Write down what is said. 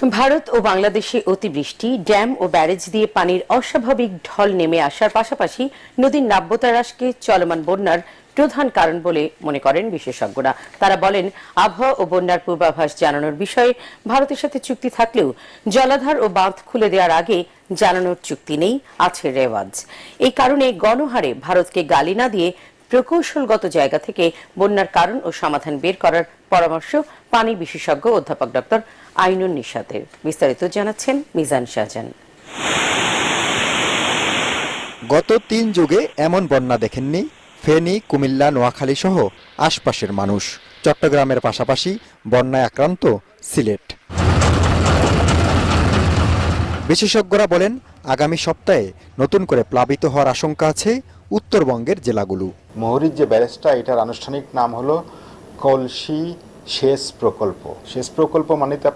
ভারত ও বাংলাদেশে অতিবৃষ্টি, ড্যাম ও ব্যারেজ দিয়ে পানির অস্বাভাবিক ঢল নেমে আসার পাশাপাশি নদীর নাব্যতা হ্রাসকে চলমান বন্যার প্রধান কারণ বলে মনে করেন বিশেষজ্ঞরা। তারা বলেন, আবহাওয়া ও বন্যার পূর্বাভাস জানানোর বিষয়ে ভারতের সাথে চুক্তি থাকলেও জলাধার ও বাঁধ খুলে দেওয়ার আগে জানানোর চুক্তি নেই, আছে রেওয়াজ। এই কারণে গণহারে ভারতকে গালি না দিয়ে প্রকৌশলগত জায়গা থেকে বন্যার কারণ ও সমাধান বের করার পরামর্শ পানি বিশেষজ্ঞ অধ্যাপক ডক্টর আইনুন নিশাতের। বিস্তারিত জানাচ্ছেন মিজান শাহজাহান। গত ৩ যুগে এমন বন্যা দেখেননি ফেনী, কুমিল্লা, নোয়াখালী সহ আশপাশের মানুষ। চট্টগ্রামের পাশাপাশি বন্যায় আক্রান্ত সিলেট। বিশেষজ্ঞরা বলেন, আগামী সপ্তাহে নতুন করে প্লাবিত হওয়ার আশঙ্কা আছে উত্তরবঙ্গের জেলাগুলো। মহুরীর যে ব্যারেজটা, এটার আনুষ্ঠানিক নাম হলো কলসি সেচ প্রকল্প। সেচ প্রকল্প মানে